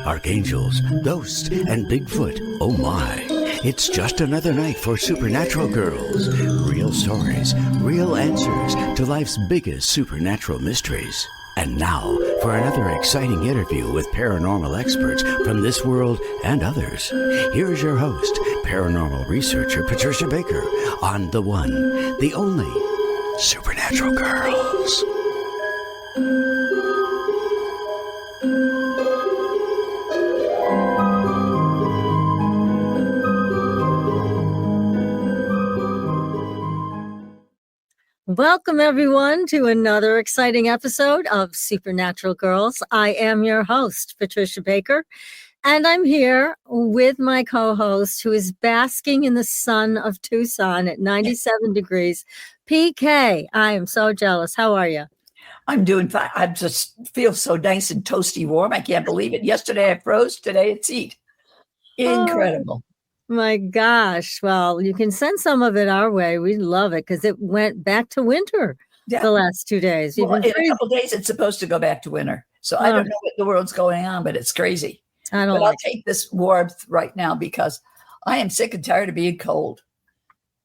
Archangels, ghosts, and Bigfoot. Oh my. It's just another night for Supernatural Girls. Real stories, real answers to life's biggest supernatural mysteries. And now for another exciting interview with paranormal experts from this world and others. Here's your host, paranormal researcher Patricia Baker, on the one, the only Supernatural Girls. Welcome, everyone, to another exciting episode of Supernatural Girls. I am your host, Patricia Baker, and I'm here with my co-host, who is basking in the sun of Tucson at 97 degrees. PK, I am so jealous. How are you? I'm doing fine. I just feel so nice and toasty warm. I can't believe it. Yesterday I froze. Today it's heat. Incredible. My gosh. Well, you can send some of it our way. We love it because it went back to winter the last 2 days. Well, in a couple of days, it's supposed to go back to winter. So I don't know what the world's going on, but it's crazy. I'll take this warmth right now because I am sick and tired of being cold.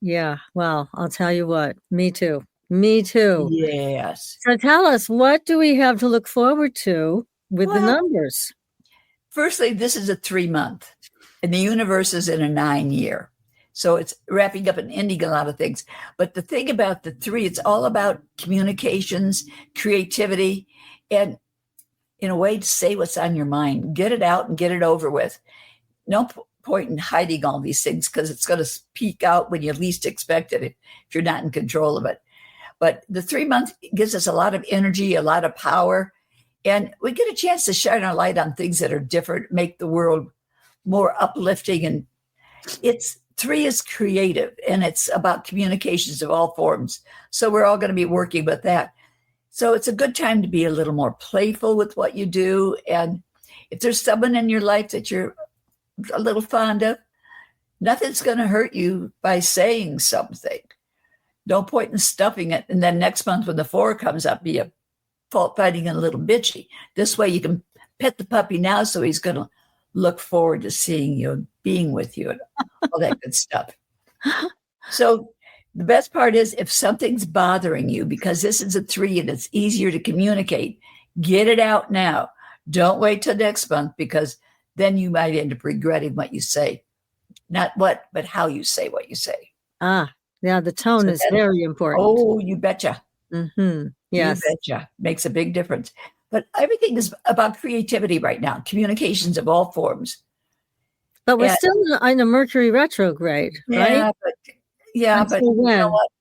Yeah. Well, I'll tell you what. Me too. Me too. Yes. So tell us, what do we have to look forward to with the numbers? Firstly, this is a 3-month. And the universe is in a 9-year. So it's wrapping up and ending a lot of things. But the thing about the 3, it's all about communications, creativity, and in a way to say what's on your mind. Get it out and get it over with. No point in hiding all these things because it's going to peek out when you least expect it if you're not in control of it. But the 3-month gives us a lot of energy, a lot of power, and we get a chance to shine our light on things that are different, make the world more uplifting. And 3 is creative, and it's about communications of all forms. So we're all going to be working with that. So it's a good time to be a little more playful with what you do. And if there's someone in your life that you're a little fond of, nothing's going to hurt you by saying something. No point in stuffing it. And then next month when the 4 comes up, be a fault finding and a little bitchy. This way you can pet the puppy now so he's going to look forward to seeing you and being with you and all that good stuff. So the best part is if something's bothering you, because this is a 3 and it's easier to communicate, get it out now. Don't wait till next month because then you might end up regretting what you say. Not what, but how you say what you say. Yeah, the tone is very important. Oh, you betcha. Mm-hmm. Yes. You betcha. Makes a big difference. But everything is about creativity right now, communications of all forms. But we're still in a Mercury retrograde, right? But you know what?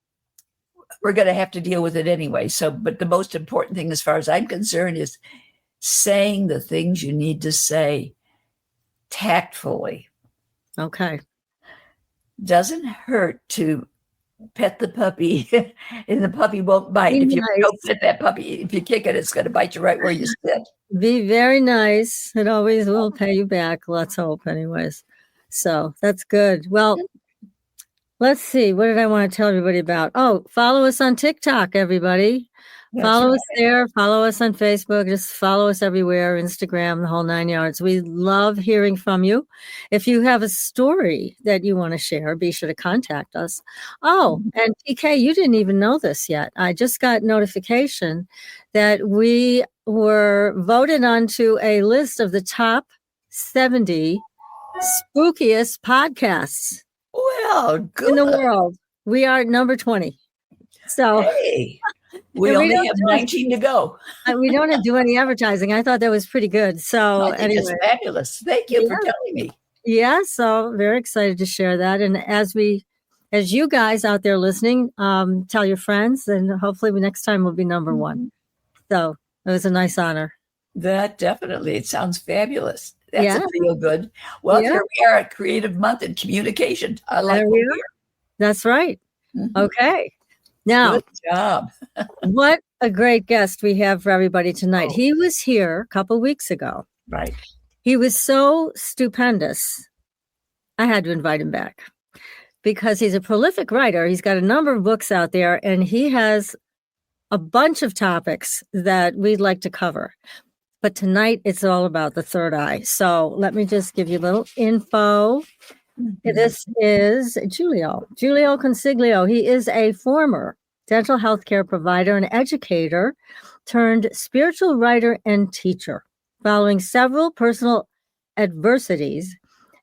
We're going to have to deal with it anyway. So, but the most important thing as far as I'm concerned is saying the things you need to say tactfully. Okay. Doesn't hurt to pet the puppy and the puppy won't bite. If you don't pet that puppy, if you kick it, it's going to bite you right where you sit. Be very nice. It always will pay you back. Let's hope anyways. So that's good. Well, let's see. What did I want to tell everybody about? Oh, follow us on TikTok, everybody. Follow us there. Follow us on Facebook. Just follow us everywhere. Instagram, the whole 9 yards. We love hearing from you. If you have a story that you want to share, be sure to contact us. Oh, and PK, you didn't even know this yet. I just got notification that we were voted onto a list of the top 70 spookiest podcasts good. in the world. We are number 20. So hey. We only have 19 to go. We don't do any advertising. I thought that was pretty good. So anyway, it's fabulous. Thank you for telling me. Yeah, so very excited to share that. And as you guys out there listening, tell your friends, and hopefully next time we'll be number 1. So it was a nice honor. That definitely. It sounds fabulous. That's a feel good. Well, here we are at Creative Month in Communication. I like what we are. That's right. Mm-hmm. Okay. Now, good job. What a great guest we have for everybody tonight. He was here a couple weeks ago. Right. He was so stupendous. I had to invite him back because he's a prolific writer. He's got a number of books out there, and he has a bunch of topics that we'd like to cover. But tonight it's all about the third eye. So let me just give you a little info. This is Jiulio Consiglio. He is a former dental healthcare provider and educator turned spiritual writer and teacher. Following several personal adversities,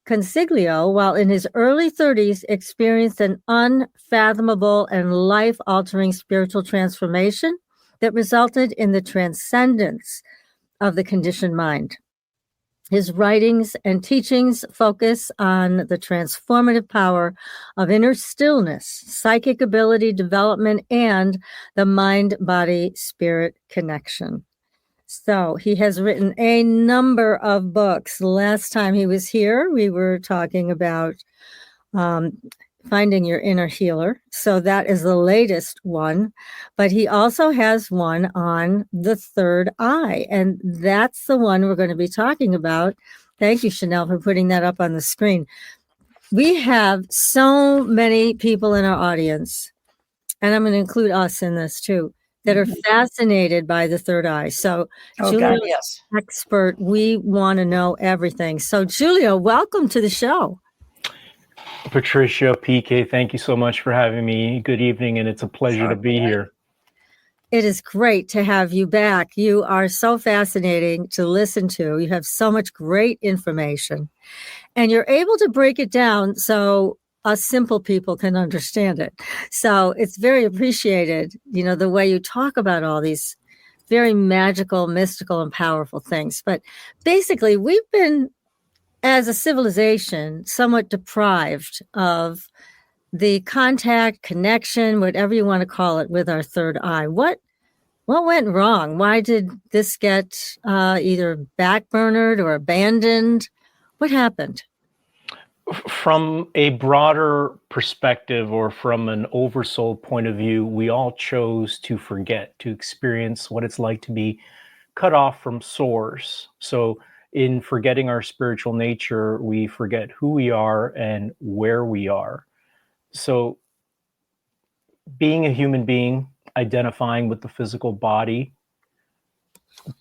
Consiglio, while in his early 30s, experienced an unfathomable and life-altering spiritual transformation that resulted in the transcendence of the conditioned mind. His writings and teachings focus on the transformative power of inner stillness, psychic ability development, and the mind-body-spirit connection. So he has written a number of books. Last time he was here, we were talking about finding your inner healer. So that is the latest one. But he also has one on the third eye. And that's the one we're going to be talking about. Thank you, Chanel, for putting that up on the screen. We have so many people in our audience, and I'm going to include us in this too, that are fascinated by the third eye. So, Jiulio, yes. expert, we want to know everything. So, Jiulio, welcome to the show. Patricia, PK, thank you so much for having me. Good evening, and it's a pleasure to be here. It is great to have you back. You are so fascinating to listen to. You have so much great information, and you're able to break it down so us simple people can understand it. So it's very appreciated, the way you talk about all these very magical, mystical, and powerful things. But basically, we've been, as a civilization, somewhat deprived of the contact, connection, whatever you want to call it, with our third eye. What went wrong? Why did this get either backburnered or abandoned? What happened? From a broader perspective, or from an oversoul point of view, we all chose to forget, to experience what it's like to be cut off from source. So in forgetting our spiritual nature, we forget who we are and where we are. So being a human being, identifying with the physical body,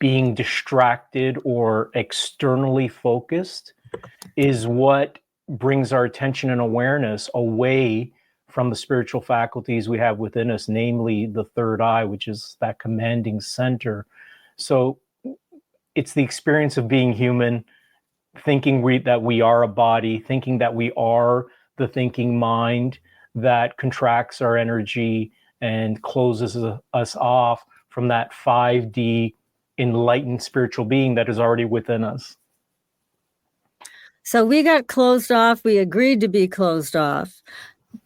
being distracted or externally focused is what brings our attention and awareness away from the spiritual faculties we have within us, namely the third eye, which is that commanding center. So it's the experience of being human, thinking that we are a body, thinking that we are the thinking mind that contracts our energy and closes us off from that 5D enlightened spiritual being that is already within us. So we got closed off. We agreed to be closed off.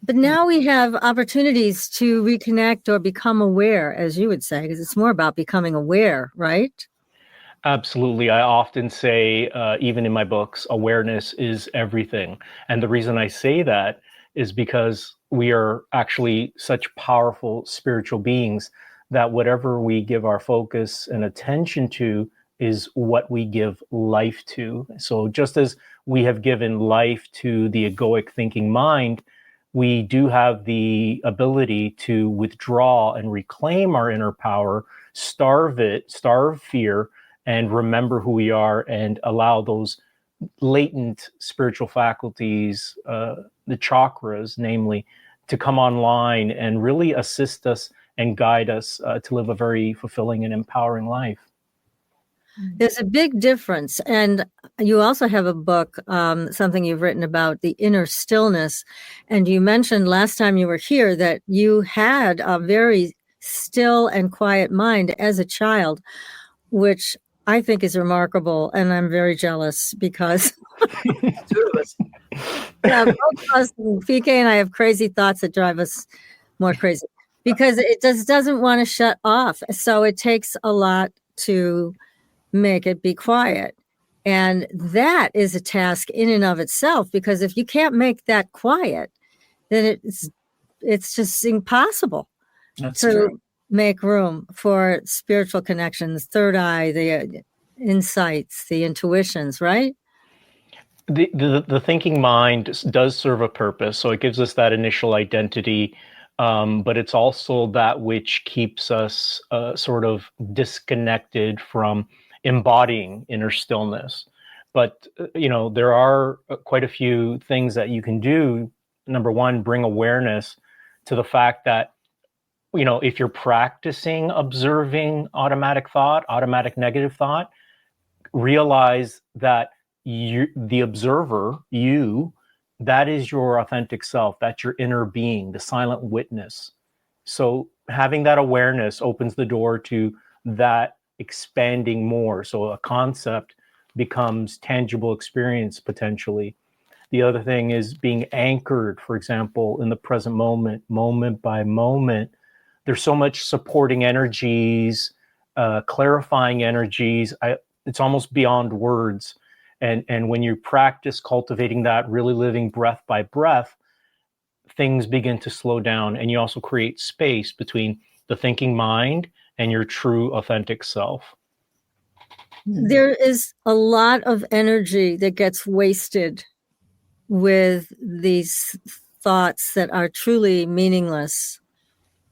But now we have opportunities to reconnect or become aware, as you would say, because it's more about becoming aware, right? Absolutely. I often say, even in my books, awareness is everything. And the reason I say that is because we are actually such powerful spiritual beings that whatever we give our focus and attention to is what we give life to. So just as we have given life to the egoic thinking mind, we do have the ability to withdraw and reclaim our inner power, starve fear, and remember who we are, and allow those latent spiritual faculties, the chakras, namely, to come online and really assist us and guide us to live a very fulfilling and empowering life. There's a big difference. And you also have a book, something you've written about the inner stillness. And you mentioned last time you were here that you had a very still and quiet mind as a child, which I think is remarkable. And I'm very jealous because yeah, both us, PK and I have crazy thoughts that drive us more crazy because it just doesn't want to shut off. So it takes a lot to make it be quiet. And that is a task in and of itself, because if you can't make that quiet, then it's just impossible to make room for spiritual connections, third eye, the insights, the intuitions, right? The thinking mind does serve a purpose. So it gives us that initial identity, but it's also that which keeps us sort of disconnected from embodying inner stillness. But, there are quite a few things that you can do. Number one, bring awareness to the fact that, if you're practicing observing automatic negative thought, realize that the observer, that is your authentic self. That's your inner being, the silent witness. So having that awareness opens the door to that expanding more. So a concept becomes tangible experience potentially. The other thing is being anchored, for example, in the present moment, moment by moment. There's so much supporting energies, clarifying energies. It's almost beyond words. And when you practice cultivating that, really living breath by breath, things begin to slow down, and you also create space between the thinking mind and your true authentic self. There is a lot of energy that gets wasted with these thoughts that are truly meaningless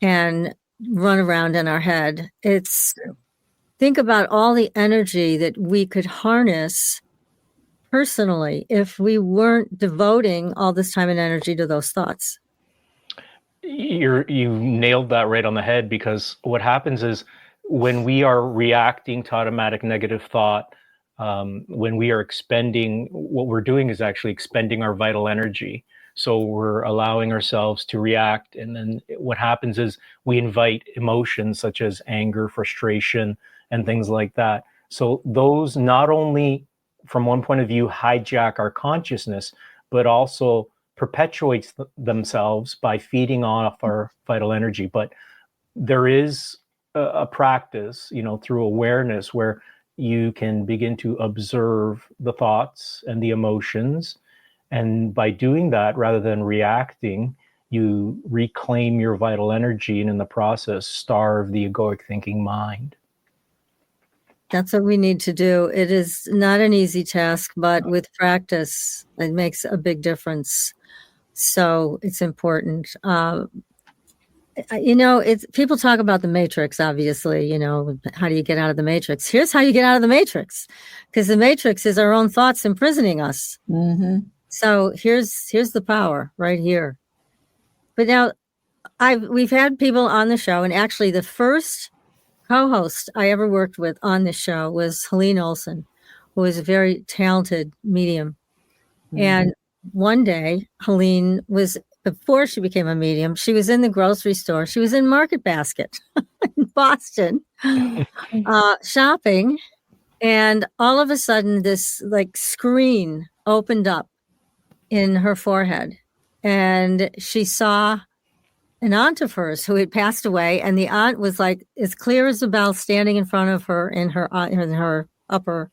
and run around in our head. Think about all the energy that we could harness personally if we weren't devoting all this time and energy to those thoughts. You nailed that right on the head, because what happens is when we are reacting to automatic negative thought, when we are expending, what we're doing is actually expending our vital energy. So we're allowing ourselves to react. And then what happens is we invite emotions such as anger, frustration, and things like that. So those not only, from one point of view, hijack our consciousness, but also perpetuates themselves by feeding off our vital energy. But there is a practice, through awareness, where you can begin to observe the thoughts and the emotions. And by doing that, rather than reacting, you reclaim your vital energy, and in the process, starve the egoic thinking mind. That's what we need to do. It is not an easy task, but with practice, it makes a big difference. So it's important. People talk about the matrix, obviously, how do you get out of the matrix? Here's how you get out of the matrix, because the matrix is our own thoughts imprisoning us. Mm-hmm. So here's the power right here. But now we've had people on the show, and actually the first co-host I ever worked with on the show was Helene Olson, who was a very talented medium. Mm-hmm. And one day, Helene before she became a medium, she was in the grocery store. She was in Market Basket in Boston, shopping. And all of a sudden, this screen opened up in her forehead. And she saw an aunt of hers who had passed away. And the aunt was as clear as a bell, standing in front of her in her upper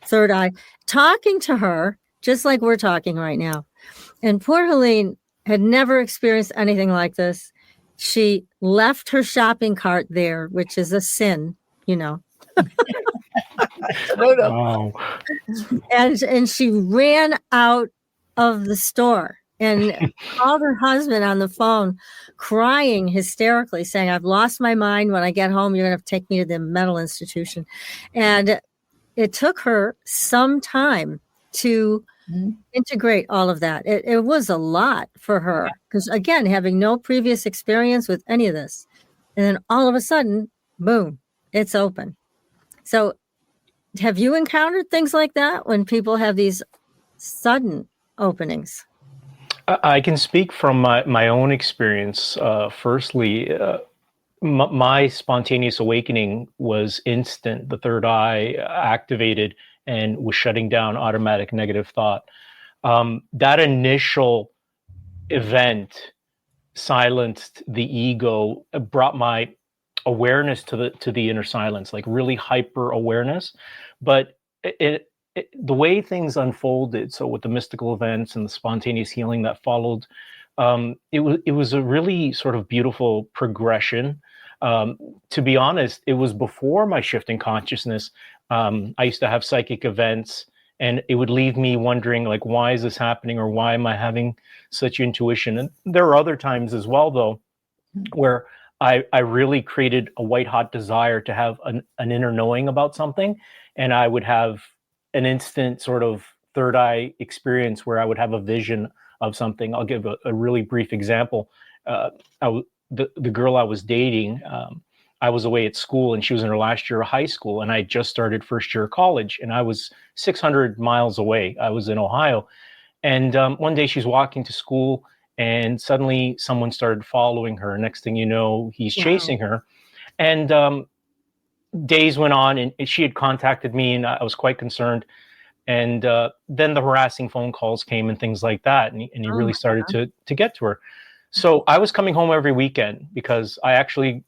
third eye, talking to her, just like we're talking right now. And poor Helene had never experienced anything like this. She left her shopping cart there, which is a sin, Wow. And she ran out of the store and called her husband on the phone, crying hysterically, saying, "I've lost my mind. When I get home, you're going to have to take me to the mental institution." And it took her some time to integrate all of that. It was a lot for her, because, again, having no previous experience with any of this. And then all of a sudden, boom, it's open. So have you encountered things like that when people have these sudden openings? I can speak from my own experience. Firstly, my spontaneous awakening was instant. The third eye activated and was shutting down automatic negative thought. That initial event silenced the ego, brought my awareness to the inner silence, really hyper awareness. But the way things unfolded, so with the mystical events and the spontaneous healing that followed, it was a really sort of beautiful progression. To be honest, it was before my shift in consciousness. I used to have psychic events, and it would leave me wondering, like, why is this happening, or why am I having such intuition? And there are other times as well, though, where I really created a white hot desire to have an inner knowing about something, and I would have an instant sort of third eye experience where I would have a vision of something. I'll give a really brief example. The girl I was dating, I was away at school, and she was in her last year of high school, and I just started first year of college, and I was 600 miles away. I was in Ohio, and one day she's walking to school, and suddenly someone started following her. Next thing you know, he's chasing her, and days went on, and she had contacted me, and I was quite concerned. And then the harassing phone calls came and things like that, and he really started to get to her. So I was coming home every weekend because I actually,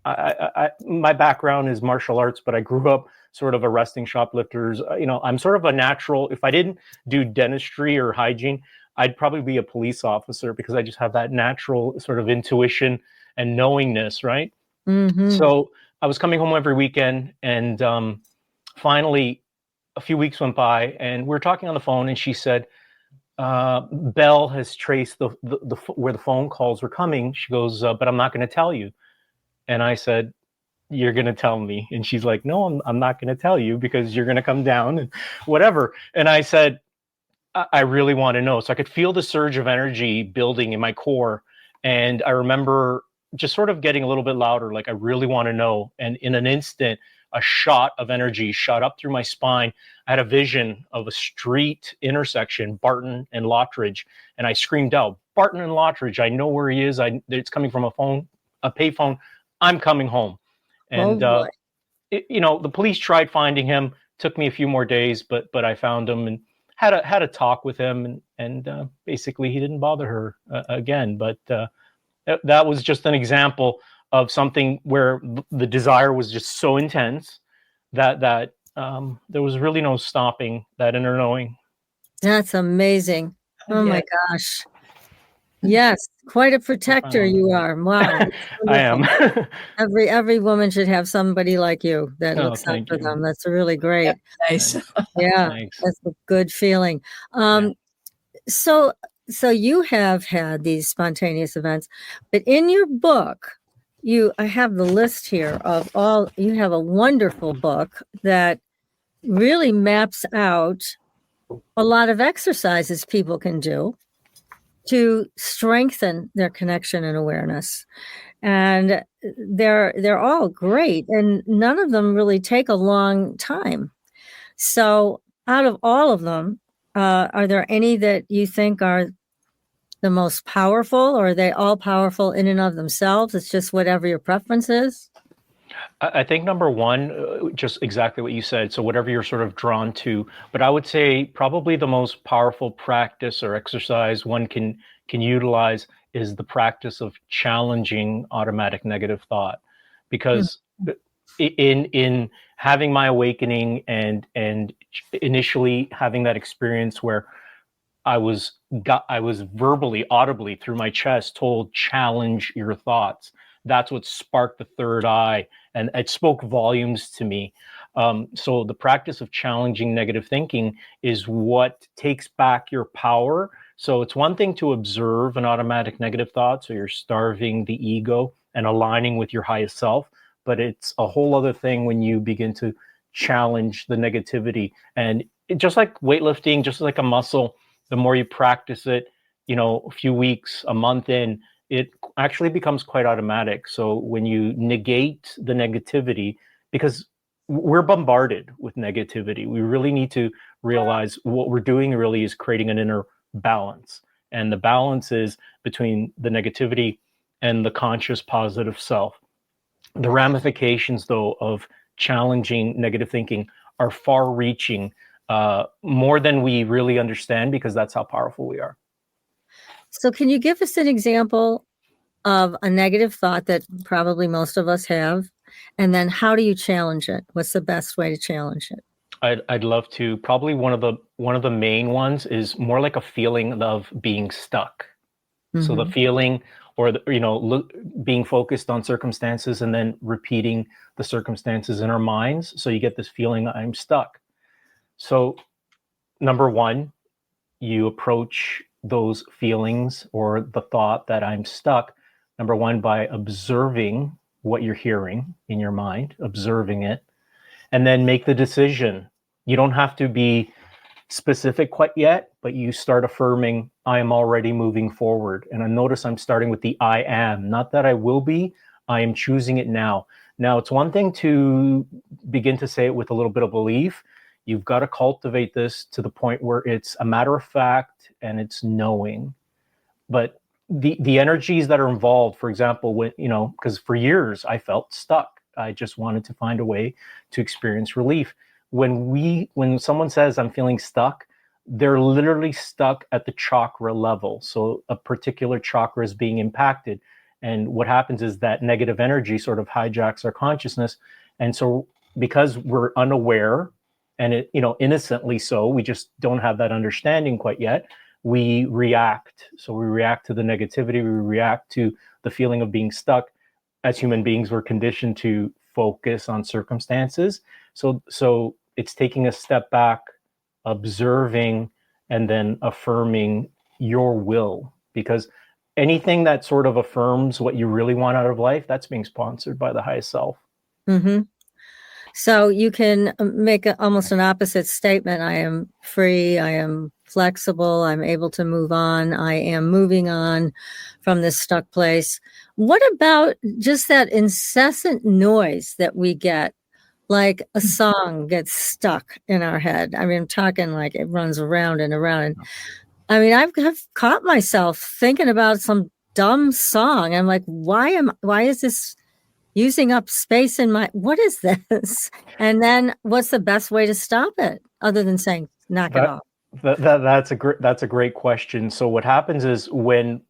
my background is martial arts, but I grew up sort of arresting shoplifters. I'm sort of a natural. If I didn't do dentistry or hygiene, I'd probably be a police officer, because I just have that natural sort of intuition and knowingness, right? Mm-hmm. So I was coming home every weekend, and finally, a few weeks went by, and we were talking on the phone, and she said, Belle has traced the where the phone calls were coming. She goes, but I'm not going to tell you. And I said, you're going to tell me. And she's like, no, I'm not going to tell you, because you're going to come down and whatever. And I said, I really want to know. So I could feel the surge of energy building in my core. And I remember just sort of getting a little bit louder, like, I really want to know. And in an instant, a shot of energy shot up through my spine. I had a vision of a street intersection, Barton and Lottridge. And I screamed out, Barton and Lottridge, I know where he is. It's coming from a payphone. I'm coming home. And, the police tried finding him. Took me a few more days, but I found him and had a talk with him, and basically he didn't bother her again. But that was just an example of something where the desire was just so intense that there was really no stopping that inner knowing. That's amazing. Oh my gosh. Yes, quite a protector you are. Wow. I am. Every woman should have somebody like you that looks out for them. That's really great. Nice. Yeah, that's a good feeling. So you have had these spontaneous events, but in your book, I have the list here of all. You have a wonderful book that really maps out a lot of exercises people can do to strengthen their connection and awareness. And they're all great, and none of them really take a long time. So out of all of them, are there any that you think are the most powerful, or are they all powerful in and of themselves? It's just whatever your preference is? I think number one, just exactly what you said. So whatever you're sort of drawn to, but I would say probably the most powerful practice or exercise one can utilize is the practice of challenging automatic negative thought. Because in having my awakening and initially having that experience where I was verbally, audibly through my chest told, challenge your thoughts. That's what sparked the third eye, and it spoke volumes to me. So the practice of challenging negative thinking is what takes back your power. So it's one thing to observe an automatic negative thought, so you're starving the ego and aligning with your highest self, but it's a whole other thing when you begin to challenge the negativity. And just like weightlifting, just like a muscle, the more you practice it, a few weeks, a month in, it actually becomes quite automatic. So when you negate the negativity, because we're bombarded with negativity, we really need to realize what we're doing really is creating an inner balance. And the balance is between the negativity and the conscious positive self. The ramifications, though, of challenging negative thinking are far reaching, more than we really understand, because that's how powerful we are. So can you give us an example of a negative thought that probably most of us have? And then how do you challenge it? What's the best way to challenge it? I'd love to. Probably one of the main ones is more like a feeling of being stuck. Mm-hmm. So the feeling, or being focused on circumstances and then repeating the circumstances in our minds. So you get this feeling, I'm stuck. So number one, you approach those feelings or the thought that I'm stuck, number one, by observing what you're hearing in your mind, observing it, and then make the decision. You don't have to be specific quite yet, but you start affirming, I am already moving forward. And I notice I'm starting with the I am, not that I will be, I am choosing it now. Now, it's one thing to begin to say it with a little bit of belief. You've got to cultivate this to the point where it's a matter of fact and it's knowing. But the energies that are involved, for example, when, because for years I felt stuck. I just wanted to find a way to experience relief. When someone says I'm feeling stuck, they're literally stuck at the chakra level. So a particular chakra is being impacted. And what happens is that negative energy sort of hijacks our consciousness. And so because we're unaware, and it, innocently so, we just don't have that understanding quite yet, we react. So we react to the negativity, we react to the feeling of being stuck. As human beings, we're conditioned to focus on circumstances. So it's taking a step back, observing, and then affirming your will. Because anything that sort of affirms what you really want out of life, that's being sponsored by the highest self. Mm-hmm. So you can make almost an opposite statement. I am free. I am flexible. I'm able to move on. I am moving on from this stuck place. What about just that incessant noise that we get? Like a song gets stuck in our head. I mean, I'm talking like it runs around and around. And I mean, I've caught myself thinking about some dumb song. I'm like, why is this using up space in what is this? And then what's the best way to stop it other than saying, knock it off? That's a great question. So what happens is when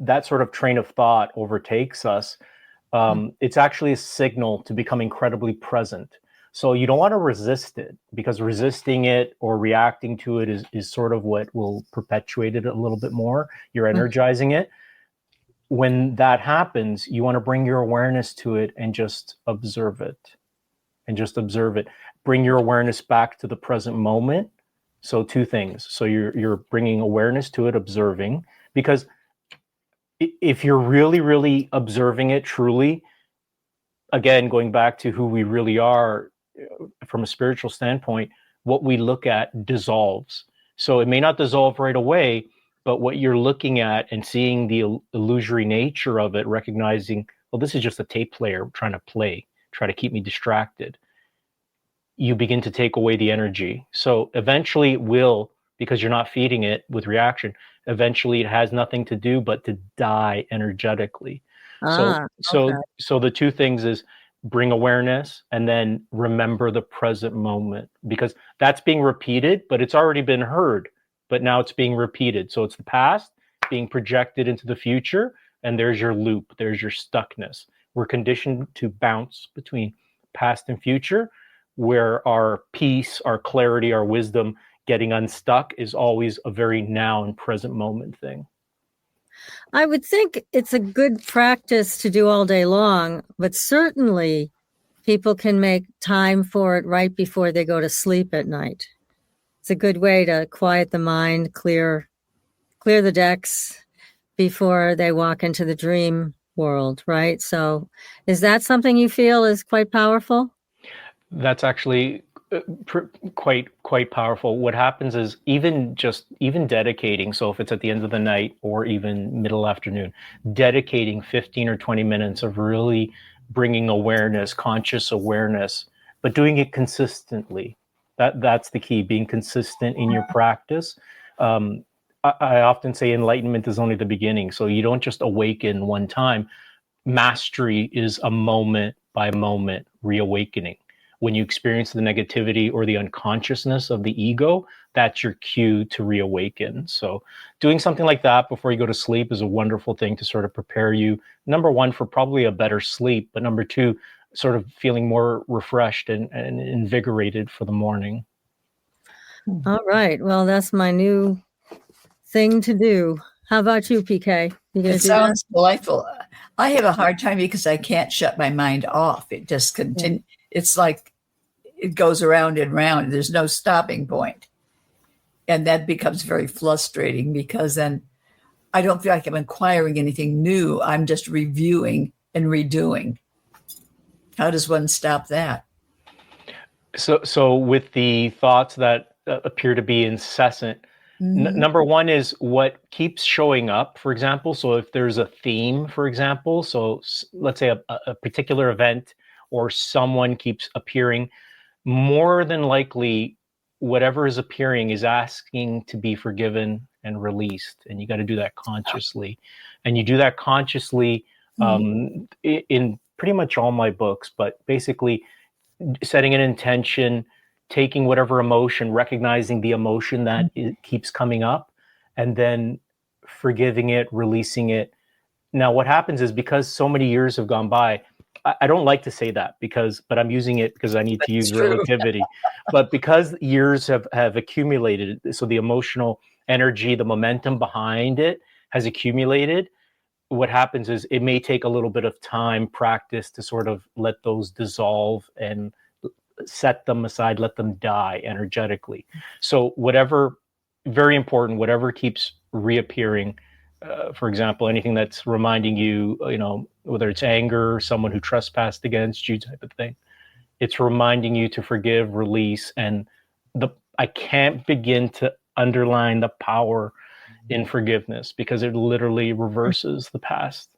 that sort of train of thought overtakes us, it's actually a signal to become incredibly present. So you don't want to resist it, because resisting it or reacting to it is sort of what will perpetuate it a little bit more. You're energizing it. When that happens, you want to bring your awareness to it and just observe it. Bring your awareness back to the present moment. So two things. So you're bringing awareness to it, observing, because if you're really, really observing it truly, again, going back to who we really are from a spiritual standpoint, what we look at dissolves. So it may not dissolve right away, but what you're looking at and seeing the illusory nature of it, recognizing, well, this is just a tape player trying to try to keep me distracted. You begin to take away the energy. So eventually it will, because you're not feeding it with reaction, eventually it has nothing to do but to die energetically. So the two things is bring awareness and then remember the present moment, because that's being repeated, but it's already been heard, but now it's being repeated. So it's the past being projected into the future, and there's your loop, there's your stuckness. We're conditioned to bounce between past and future, where our peace, our clarity, our wisdom, getting unstuck is always a very now and present moment thing. I would think it's a good practice to do all day long, but certainly people can make time for it right before they go to sleep at night. It's a good way to quiet the mind, clear the decks before they walk into the dream world, right? So is that something you feel is quite powerful? That's actually quite powerful. What happens is even dedicating, so if it's at the end of the night or even middle afternoon, dedicating 15 or 20 minutes of really bringing awareness, conscious awareness, but doing it consistently. That's the key, being consistent in your practice. I often say enlightenment is only the beginning. So you don't just awaken one time. Mastery is a moment by moment reawakening. When you experience the negativity or the unconsciousness of the ego, that's your cue to reawaken. So doing something like that before you go to sleep is a wonderful thing to sort of prepare you, number one, for probably a better sleep, but number two, sort of feeling more refreshed and invigorated for the morning. All right. Well, that's my new thing to do. How about you, PK? It sounds delightful. I have a hard time because I can't shut my mind off. It just continues. It's like it goes around and round. There's no stopping point. And that becomes very frustrating because then I don't feel like I'm acquiring anything new. I'm just reviewing and redoing. How does one stop that? So with the thoughts that appear to be incessant, number one is what keeps showing up, for example. So if there's a theme, for example, so let's say a particular event or someone keeps appearing, more than likely, whatever is appearing is asking to be forgiven and released. And you got to do that consciously. And you do that consciously in pretty much all my books, but basically setting an intention, taking whatever emotion, recognizing the emotion that it keeps coming up, and then forgiving it, releasing it. Now, what happens is because so many years have gone by, I don't like to say that but I'm using it because I need to use relativity. But because years have accumulated, so the emotional energy, the momentum behind it has accumulated, what happens is it may take a little bit of time, practice to sort of let those dissolve and set them aside, let them die energetically. So whatever, very important, whatever keeps reappearing, for example, anything that's reminding you, whether it's anger, someone who trespassed against you type of thing, it's reminding you to forgive, release. And I can't begin to underline the power in forgiveness because it literally reverses the past.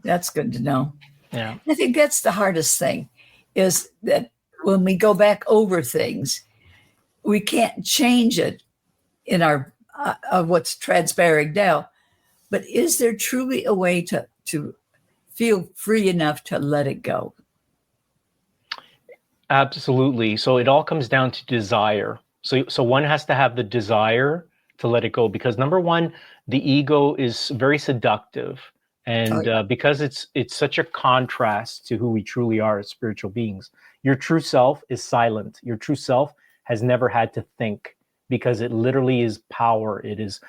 That's good to know. Yeah. I think that's the hardest thing, is that when we go back over things, we can't change it in our of what's transpiring now. But is there truly a way to feel free enough to let it go? Absolutely. So it all comes down to desire. So one has to have the desire to let it go, because number one, the ego is very seductive. And because it's such a contrast to who we truly are as spiritual beings. Your true self is silent. Your true self has never had to think, because it literally is power. It is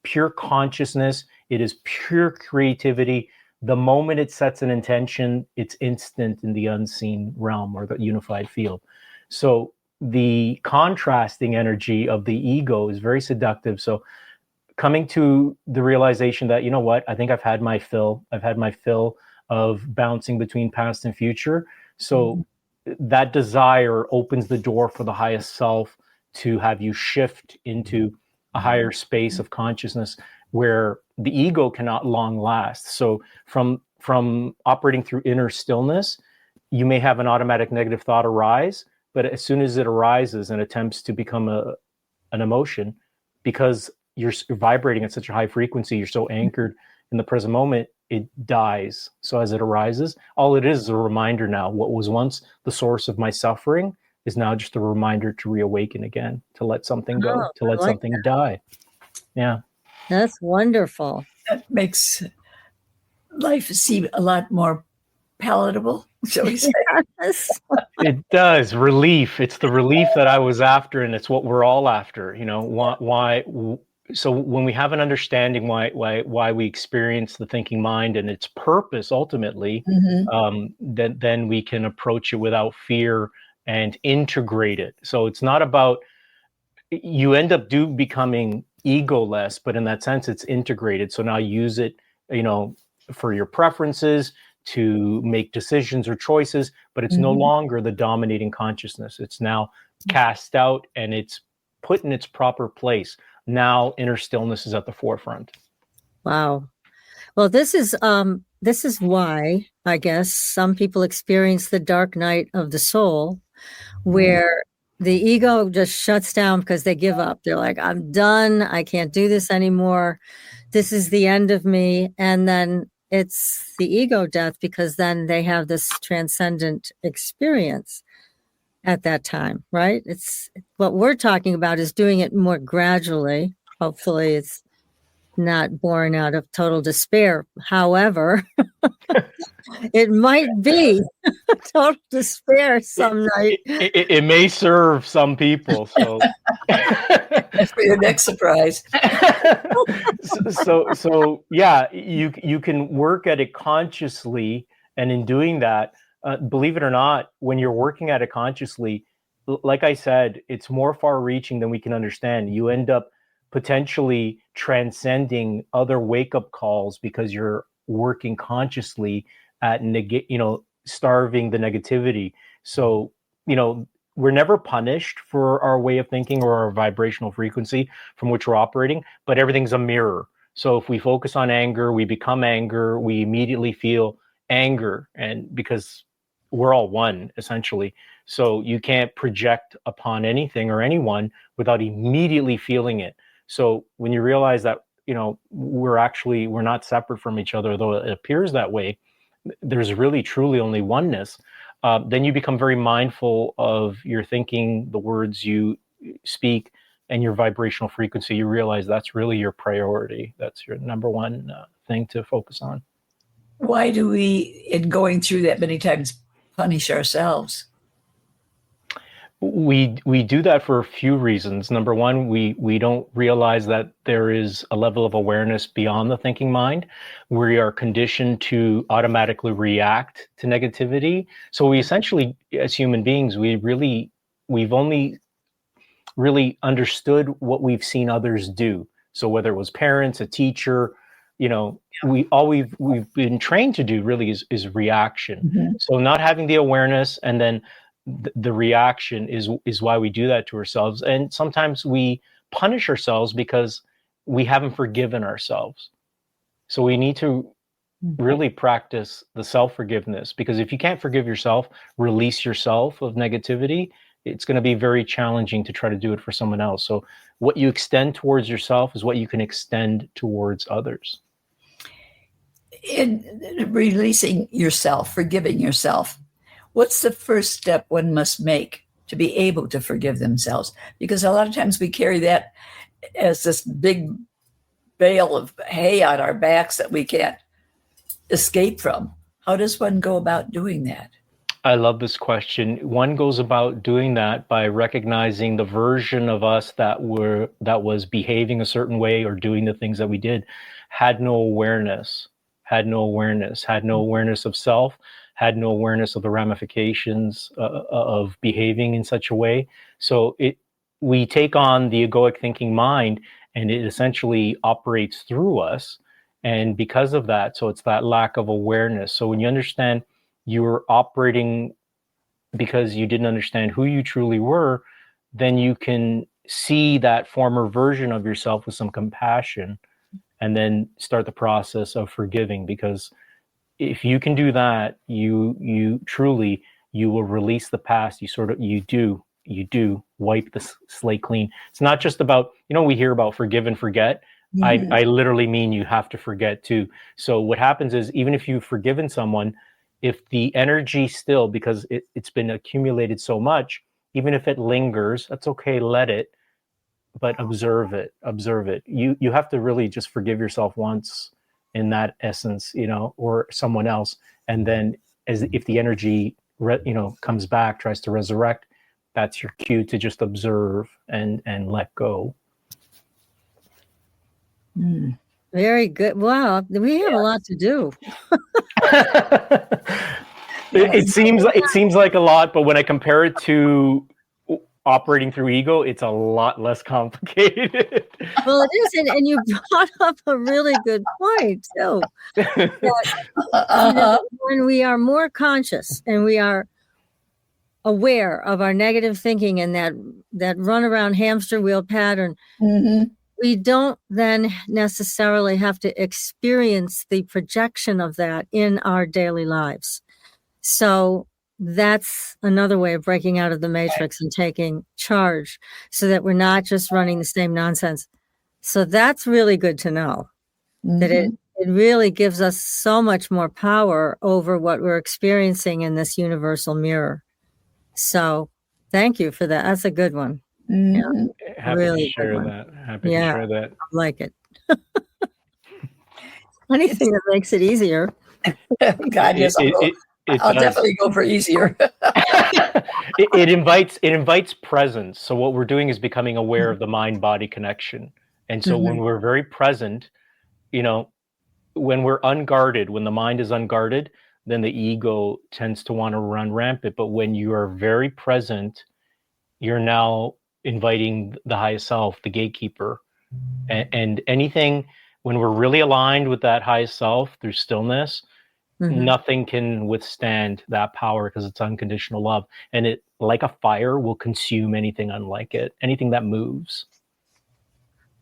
pure consciousness. It is pure creativity. The moment it sets an intention, it's instant in the unseen realm or the unified field. So the contrasting energy of the ego is very seductive. So coming to the realization that, you know what, I think I've had my fill. I've had my fill of bouncing between past and future. So that desire opens the door for the highest self to have you shift into a higher space of consciousness where the ego cannot long last. So from operating through inner stillness, you may have an automatic negative thought arise, but as soon as it arises and attempts to become an emotion, because you're vibrating at such a high frequency, you're so anchored in the present moment, it dies. So as it arises, all it is a reminder now. What was once the source of my suffering is now just a reminder to reawaken again, to let something go, to let something die. Yeah. That's wonderful. That makes life seem a lot more palatable, shall we say? Yes. It does. Relief. It's the relief that I was after, and it's what we're all after. Why? So when we have an understanding why we experience the thinking mind and its purpose ultimately, then we can approach it without fear and integrate it. So it's not about, you end up becoming egoless, but in that sense, it's integrated. So now use it, for your preferences, to make decisions or choices, but it's no longer the dominating consciousness. It's now cast out and it's put in its proper place. Now inner stillness is at the forefront. Wow. Well, this is why I guess some people experience the dark night of the soul, where the ego just shuts down because they give up. They're like, I'm done. I can't do this anymore. This is the end of me. And then it's the ego death, because then they have this transcendent experience at that time, right? It's what we're talking about is doing it more gradually. Hopefully it's not born out of total despair. However, it might be total despair some night. It may serve some people. So That's for your next surprise. so yeah, you can work at it consciously, and in doing that, believe it or not, when you're working at it consciously, like I said, it's more far reaching than we can understand. You end up potentially transcending other wake up calls because you're working consciously at starving the negativity. So, we're never punished for our way of thinking or our vibrational frequency from which we're operating, but everything's a mirror. So if we focus on anger, we become anger, we immediately feel anger, and because we're all one essentially. So you can't project upon anything or anyone without immediately feeling it. So when you realize that, we're not separate from each other, though it appears that way, there's really truly only oneness. Then you become very mindful of your thinking, the words you speak, and your vibrational frequency. You realize that's really your priority. That's your number one thing to focus on. Why do we, in going through that many times, punish ourselves? We do that for a few reasons. Number one, we don't realize that there is a level of awareness beyond the thinking mind. We are conditioned to automatically react to negativity. So we essentially, as human beings, we've only really understood what we've seen others do. So whether it was parents, a teacher, we've been trained to do really is reaction. Mm-hmm. So not having the awareness and then the reaction is why we do that to ourselves. And sometimes we punish ourselves because we haven't forgiven ourselves. So we need to really practice the self-forgiveness, because if you can't forgive yourself, release yourself of negativity, it's going to be very challenging to try to do it for someone else. So what you extend towards yourself is what you can extend towards others. In releasing yourself, forgiving yourself, what's the first step one must make to be able to forgive themselves? Because a lot of times we carry that as this big bale of hay on our backs that we can't escape from. How does one go about doing that? I love this question. One goes about doing that by recognizing the version of us that was behaving a certain way or doing the things that we did, had no awareness of self, had no awareness of the ramifications of behaving in such a way. So we take on the egoic thinking mind, and it essentially operates through us. And because of that, so it's that lack of awareness. So when you understand you were operating because you didn't understand who you truly were, then you can see that former version of yourself with some compassion, and then start the process of forgiving. Because if you can do that, you truly, you will release the past. You do wipe the slate clean. It's not just about, we hear about forgive and forget. Mm-hmm. I literally mean you have to forget too. So what happens is, even if you've forgiven someone, if the energy still, because it's been accumulated so much, even if it lingers, that's okay, let it, but observe it. You have to really just forgive yourself once in that essence, or someone else. And then if the energy, comes back, tries to resurrect, that's your cue to just observe and let go. Very good. Wow, we have a lot to do. It seems like a lot, but when I compare it to operating through ego, it's a lot less complicated. Well, it is, and you brought up a really good point too. That, when we are more conscious and we are aware of our negative thinking and that run around hamster wheel pattern, mm-hmm. we don't then necessarily have to experience the projection of that in our daily lives. So that's another way of breaking out of the matrix and taking charge, so that we're not just running the same nonsense. So that's really good to know, mm-hmm. that it really gives us so much more power over what we're experiencing in this universal mirror. So thank you for that. That's a good one. Mm-hmm. Yeah, happy to share that. I like it. Anything that makes it easier. God, yes, I'll definitely go for easier. it invites presence. So what we're doing is becoming aware of the mind-body connection. And so when we're very present, when we're unguarded, when the mind is unguarded, then the ego tends to want to run rampant. But when you are very present, you're now inviting the highest self, the gatekeeper. And anything, when we're really aligned with that highest self through stillness, nothing can withstand that power because it's unconditional love. And it, like a fire, will consume anything unlike it, anything that moves.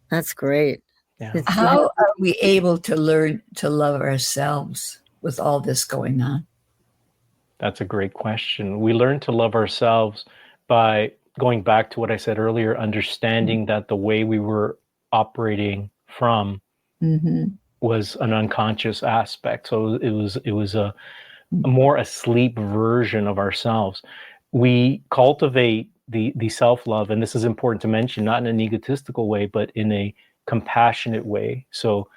That's great. Yeah. How are we able to learn to love ourselves with all this going on? That's a great question. We learn to love ourselves by going back to what I said earlier, understanding that the way we were operating from was an unconscious aspect. So it was a more asleep version of ourselves. We cultivate the self-love, and this is important to mention, not in an egotistical way, but in a compassionate way. So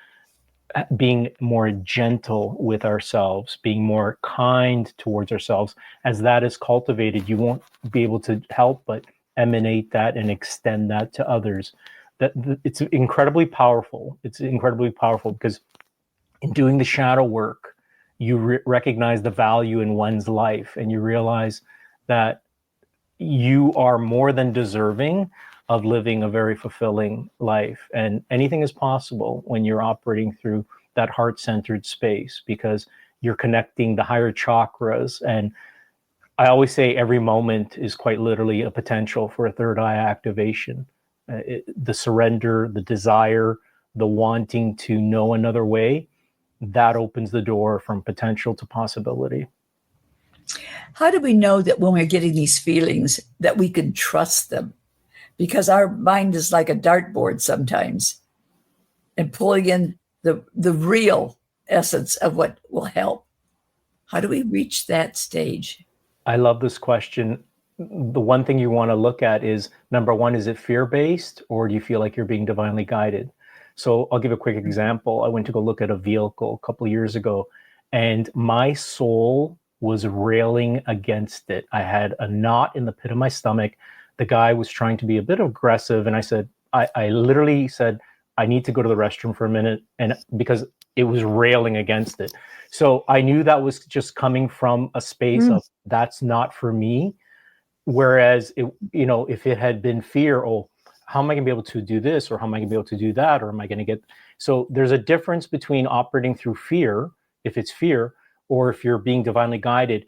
being more gentle with ourselves, being more kind towards ourselves, as that is cultivated, you won't be able to help but emanate that and extend that to others. It's incredibly powerful. It's incredibly powerful because in doing the shadow work, you recognize the value in one's life, and you realize that you are more than deserving of living a very fulfilling life. And anything is possible when you're operating through that heart-centered space, because you're connecting the higher chakras. And I always say every moment is quite literally a potential for a third eye activation. The surrender, the desire, the wanting to know another way, that opens the door from potential to possibility. How do we know that when we're getting these feelings that we can trust them? Because our mind is like a dartboard sometimes, and pulling in the real essence of what will help. How do we reach that stage? I love this question. The one thing you want to look at is, number one, is it fear-based, or do you feel like you're being divinely guided? So I'll give a quick example. I went to go look at a vehicle a couple of years ago, and my soul was railing against it. I had a knot in the pit of my stomach. The guy was trying to be a bit aggressive, and I said, I literally said, I need to go to the restroom for a minute, and because it was railing against it. So I knew that was just coming from a space of, that's not for me. Whereas, if it had been fear, how am I going to be able to do this? Or how am I going to be able to do that? Or am I going to get... So there's a difference between operating through fear, if it's fear, or if you're being divinely guided.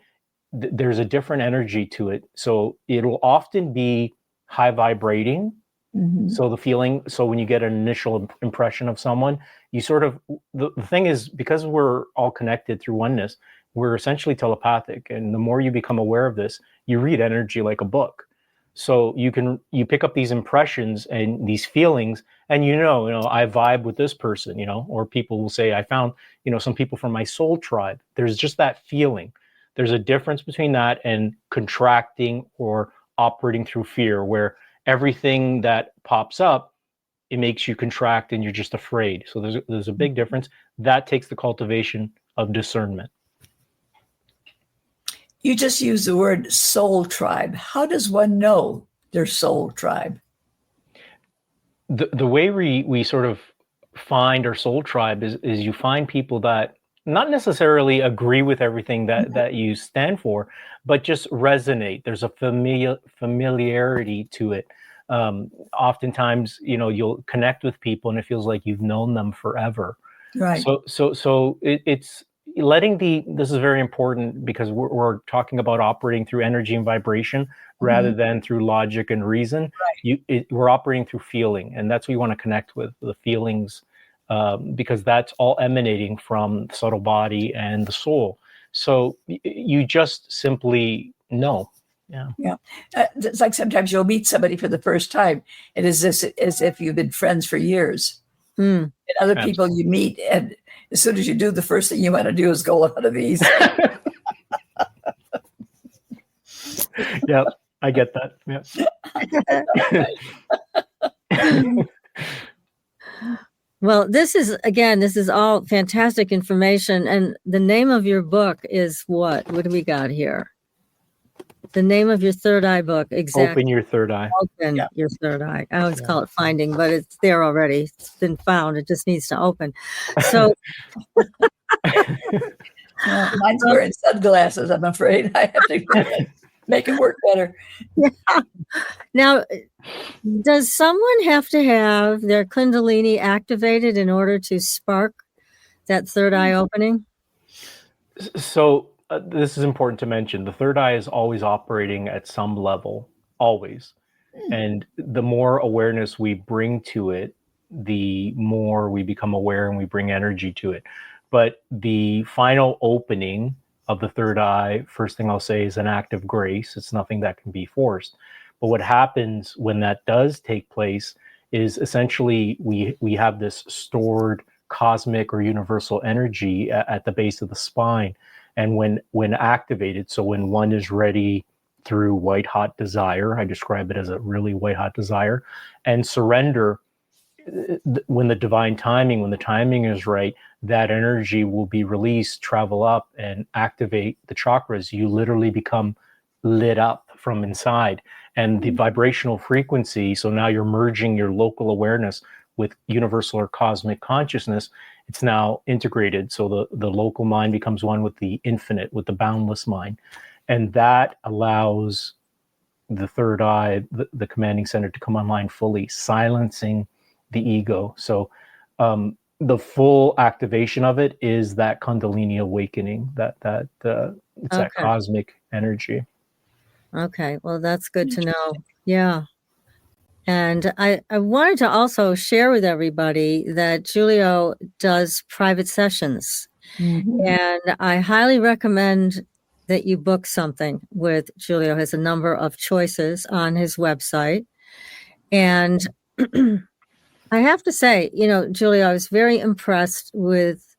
There's a different energy to it. So it'll often be high vibrating. So the feeling, so when you get an initial impression of someone, you sort of, the thing is, because we're all connected through oneness, we're essentially telepathic. And the more you become aware of this, you read energy like a book. So you pick up these impressions and these feelings, and I vibe with this person, or people will say, I found, some people from my soul tribe. There's just that feeling. There's a difference between that and contracting or operating through fear, where everything that pops up, it makes you contract and you're just afraid. So there's a big difference. That takes the cultivation of discernment. You just used the word soul tribe. How does one know their soul tribe? The way we sort of find our soul tribe is you find people that not necessarily agree with everything that you stand for, but just resonate. There's a familiarity to it. Oftentimes, you'll connect with people and it feels like you've known them forever. Right. So it's letting this is very important, because we're talking about operating through energy and vibration rather than through logic and reason. Right. We're operating through feeling, and that's what you want to connect with, the feelings. Because that's all emanating from the subtle body and the soul. So you just simply know. Yeah. It's like sometimes you'll meet somebody for the first time, and it's as if you've been friends for years. And other people you meet, and as soon as you do, the first thing you want to do is go out of these. Yeah, I get that. Yeah. Well, this is all fantastic information. And the name of your book is what? What do we got here? The name of your third eye book, exactly. Open Your Third Eye. Open Your Third Eye. I always call it Finding, but it's there already. It's been found. It just needs to open. So mine's wearing sunglasses, I'm afraid. I have to. Make it work better. Now, does someone have to have their Kundalini activated in order to spark that third eye opening? So this is important to mention. The third eye is always operating at some level, always. And the more awareness we bring to it, the more we become aware and we bring energy to it. But the final opening of the third eye, first thing I'll say, is an act of grace. It's nothing that can be forced. But what happens when that does take place is essentially we have this stored cosmic or universal energy at the base of the spine. And when activated, so when one is ready through white hot desire, I describe it as a really white hot desire, and surrender, when the timing is right, that energy will be released, travel up and activate the chakras. You literally become lit up from inside, and the vibrational frequency. So now you're merging your local awareness with universal or cosmic consciousness. It's now integrated. So the local mind becomes one with the infinite, with the boundless mind. And that allows the third eye, the commanding center, to come online fully, silencing the ego. So the full activation of it is that Kundalini awakening, it's that cosmic energy. Okay, well, that's good to know. Yeah. And I wanted to also share with everybody that Jiulio does private sessions. Mm-hmm. And I highly recommend that you book something with Jiulio. Has a number of choices on his website. And I have to say, Jiulio, I was very impressed with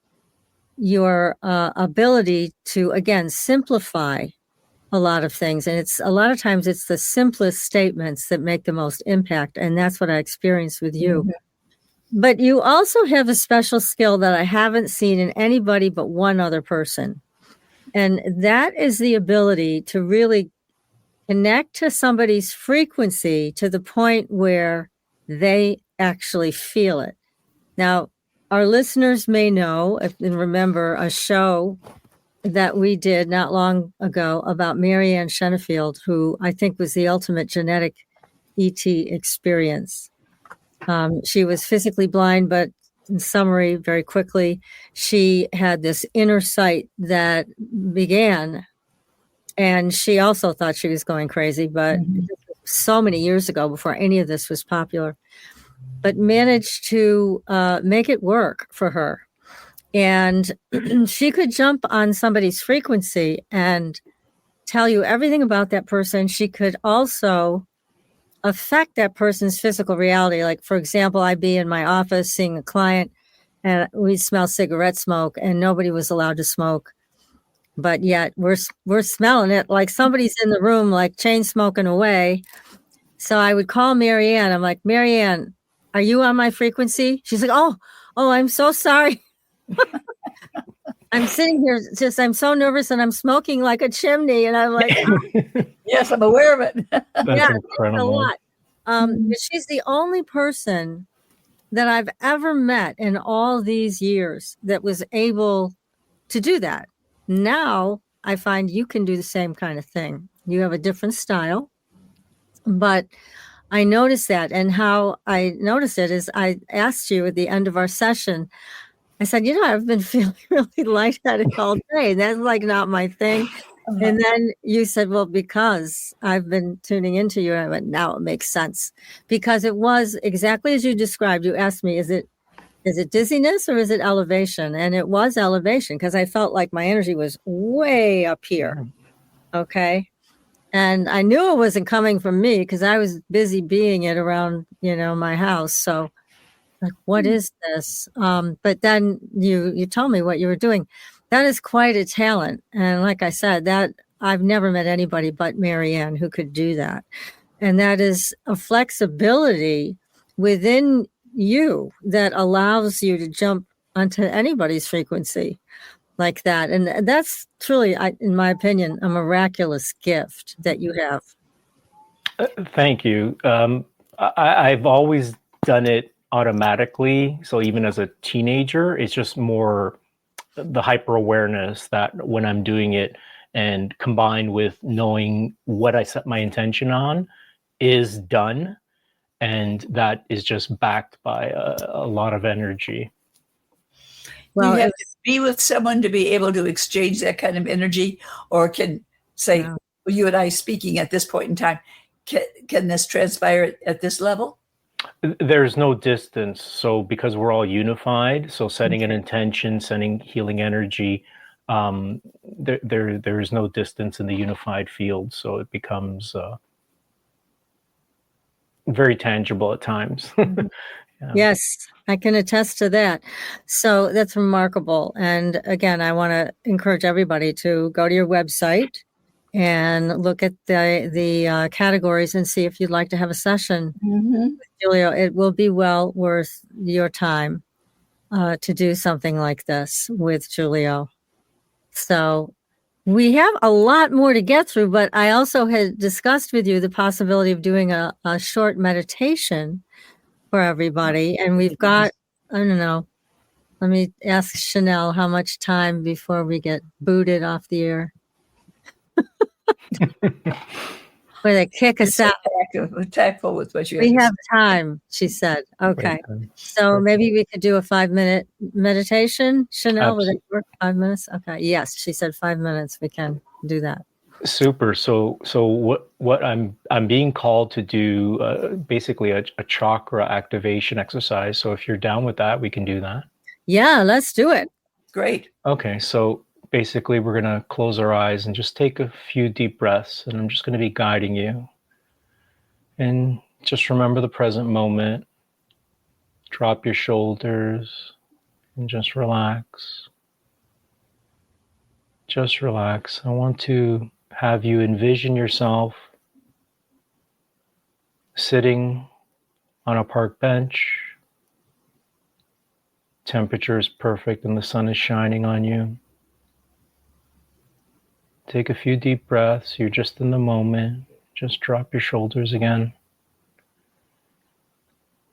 your ability to, again, simplify a lot of things. And a lot of times it's the simplest statements that make the most impact. And that's what I experienced with you. Mm-hmm. But you also have a special skill that I haven't seen in anybody but one other person. And that is the ability to really connect to somebody's frequency to the point where they actually feel it. Now, our listeners may know and remember a show that we did not long ago about Marianne Shenefield, who I think was the ultimate genetic ET experience. She was physically blind, but in summary, very quickly, she had this inner sight that began, and she also thought she was going crazy, but so many years ago, before any of this was popular, but managed to make it work for her. And she could jump on somebody's frequency and tell you everything about that person. She could also affect that person's physical reality. Like, for example, I'd be in my office seeing a client and we'd smell cigarette smoke and nobody was allowed to smoke. But yet we're smelling it like somebody's in the room, like chain smoking away. So I would call Marianne. I'm like, Marianne, are you on my frequency? She's like, oh, I'm so sorry. I'm sitting here I'm so nervous and I'm smoking like a chimney. And I'm like, yes, I'm aware of it. That's incredible. A lot. But she's the only person that I've ever met in all these years that was able to do that. Now I find you can do the same kind of thing. You have a different style, but I noticed that. And how I noticed it is I asked you at the end of our session, I said, I've been feeling really lightheaded all day. And that's like not my thing. And then you said, well, because I've been tuning into you. And I went, now it makes sense. Because it was exactly as you described. You asked me, is it dizziness or is it elevation? And it was elevation because I felt like my energy was way up here. Okay. And I knew it wasn't coming from me because I was busy being it around, my house. So like, what is this? But then you told me what you were doing. That is quite a talent. And like I said, that I've never met anybody but Marianne who could do that. And that is a flexibility within you that allows you to jump onto anybody's frequency like that. And that's truly, in my opinion, a miraculous gift that you have. Thank you. I've always done it automatically. So even as a teenager, it's just more the hyper awareness that when I'm doing it, and combined with knowing what I set my intention on is done. And that is just backed by a lot of energy. Well, you have to be with someone to be able to exchange that kind of energy, or can say, Yeah. you and I speaking at this point in time, can this transpire at this level? There's no distance. So because we're all unified, so setting an intention, sending healing energy, there is no distance in the unified field. So it becomes very tangible at times. Yeah. Yes, I can attest to that. So that's remarkable. And again, I want to encourage everybody to go to your website and look at the categories and see if you'd like to have a session with Jiulio. It will be well worth your time to do something like this with Jiulio. So we have a lot more to get through, but I also had discussed with you the possibility of doing a short meditation for everybody. And we've got, I don't know, let me ask Chanel how much time before we get booted off the air. Where they kick us out. Tactful with what you We have have time, she said. Okay. Right. So maybe we could do a 5-minute meditation. Chanel, would it work? 5 minutes? Okay. Yes, she said 5 minutes. We can do that. Super. So what I'm being called to do basically a chakra activation exercise. So if you're down with that, we can do that. Yeah, let's do it. Great. Okay. So basically, we're gonna close our eyes and just take a few deep breaths, and I'm just gonna be guiding you. And just remember the present moment. Drop your shoulders and just relax. Just relax. I want to have you envision yourself sitting on a park bench. Temperature is perfect and the sun is shining on you. Take a few deep breaths. You're just in the moment. Just drop your shoulders again.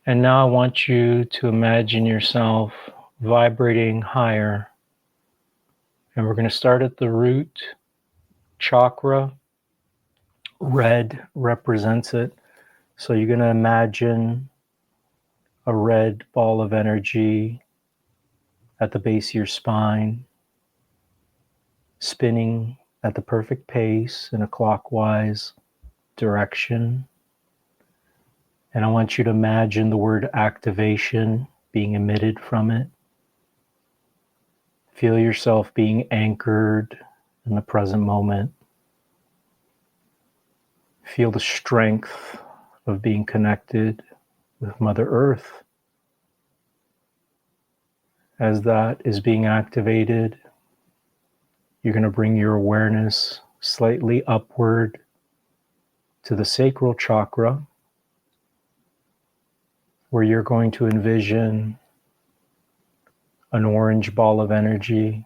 And now I want you to imagine yourself vibrating higher. And we're going to start at the root chakra. Red represents it. So you're going to imagine a red ball of energy at the base of your spine, spinning at the perfect pace in a clockwise direction. And I want you to imagine the word activation being emitted from it. Feel yourself being anchored in the present moment. Feel the strength of being connected with Mother Earth. As that is being activated, you're going to bring your awareness slightly upward to the sacral chakra, where you're going to envision an orange ball of energy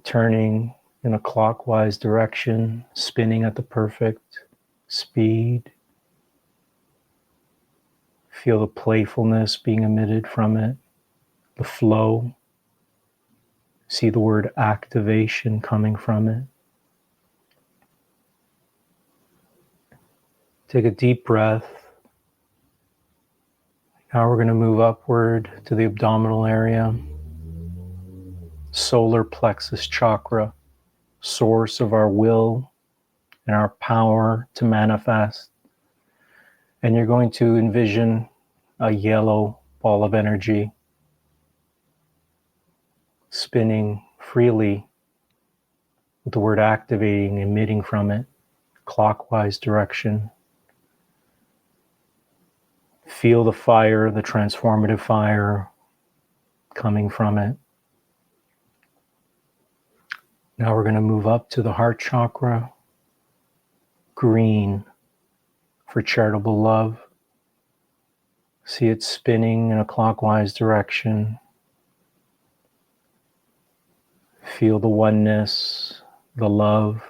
turning in a clockwise direction, spinning at the perfect speed. Feel the playfulness being emitted from it, the flow. See the word activation coming from it. Take a deep breath. Now we're going to move upward to the abdominal area. Solar plexus chakra, source of our will and our power to manifest. And you're going to envision a yellow ball of energy spinning freely with the word activating emitting from it, clockwise direction. Feel the fire, the transformative fire coming from it. Now we're going to move up to the heart chakra, green for charitable love. See it spinning in a clockwise direction. Feel the oneness, the love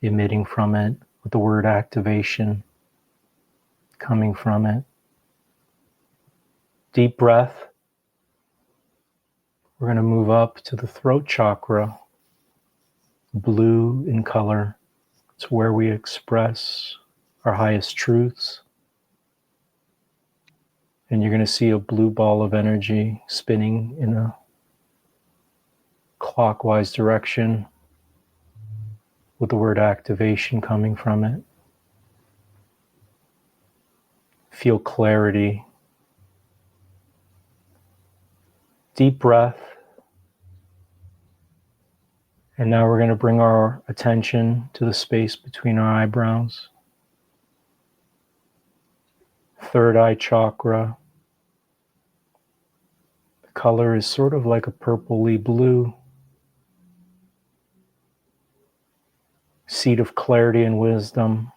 emitting from it with the word activation coming from it. Deep breath. We're going to move up to the throat chakra, blue in color. It's where we express our highest truths. And you're going to see a blue ball of energy spinning in a clockwise direction with the word activation coming from it. Feel clarity. Deep breath. And now we're going to bring our attention to the space between our eyebrows. Third eye chakra. The color is sort of like a purpley blue. Seat of clarity and wisdom.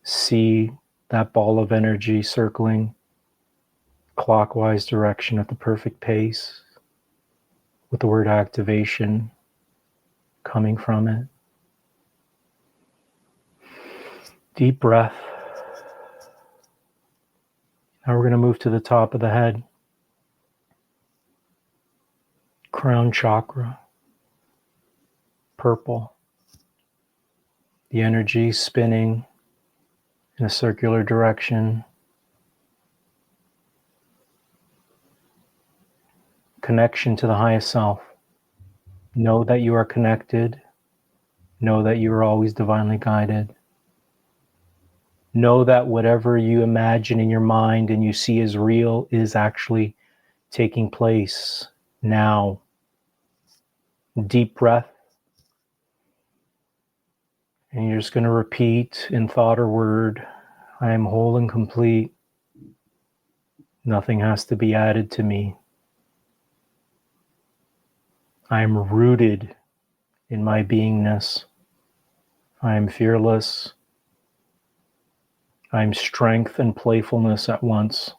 See that ball of energy circling clockwise direction at the perfect pace with the word activation coming from it. Deep breath. Now we're going to move to the top of the head. Crown chakra. Purple. The energy spinning in a circular direction. Connection to the highest self. Know that you are connected. Know that you are always divinely guided. Know that whatever you imagine in your mind and you see as real is actually taking place now. Deep breath. And you're just going to repeat in thought or word, I am whole and complete. Nothing has to be added to me. I am rooted in my beingness. I am fearless. I am strength and playfulness at once.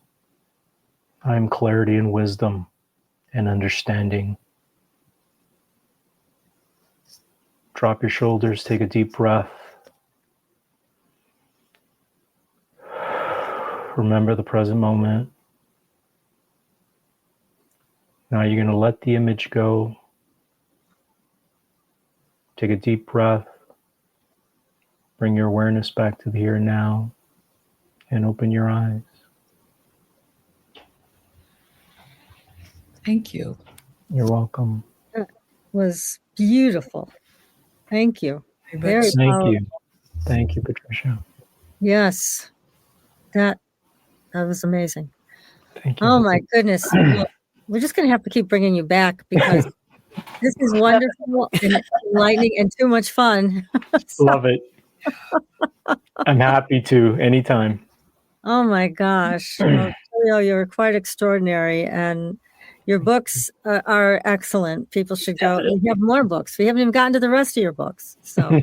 I am clarity and wisdom and understanding. Drop your shoulders, take a deep breath. Remember the present moment. Now you're going to let the image go. Take a deep breath. Bring your awareness back to the here and now and open your eyes. Thank you. You're welcome. That was beautiful. Thank you. Very Thank powerful. you. Thank you, Patricia. Yes. That was amazing. Thank you. Oh my goodness. Well, we're just going to have to keep bringing you back because this is wonderful and enlightening and too much fun. So- Love it. I'm happy to anytime. Oh my gosh. Well, Jiulio, you're quite extraordinary and your books are excellent. People should go. We have more books. We haven't even gotten to the rest of your books. So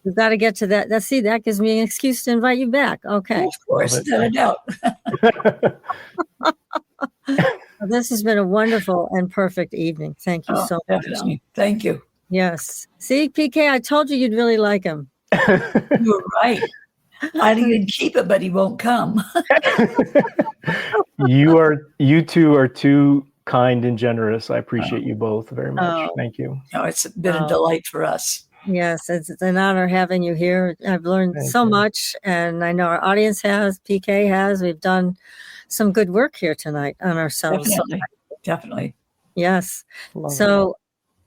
we've got to get to that. That gives me an excuse to invite you back. Okay. Of course, Love it. not a doubt. This has been a wonderful and perfect evening. Thank you so much. Definitely. Thank you. Yes. See, PK, I told you you'd really like him. You're right. I didn't keep it, but he won't come. You two are too kind and generous. I appreciate you both very much. Oh. Thank you. No, it's been a delight for us. Yes, it's an honor having you here. I've learned Thank so you. much, and I know our audience has, PK has. We've done some good work here tonight on ourselves. So, Definitely. yes. Love So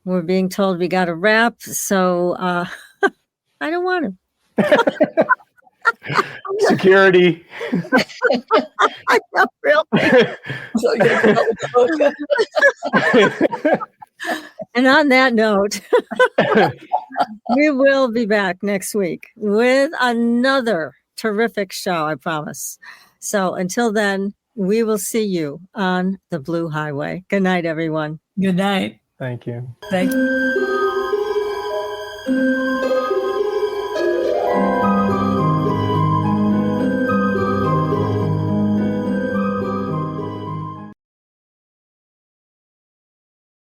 we're being told we got to wrap. So I don't want to. Security. I know, really. So you're gonna come up with the book. And on that note, we will be back next week with another terrific show, I promise. So until then, we will see you on the Blue Highway. Good night, everyone. Good night. Thank you. Thank you.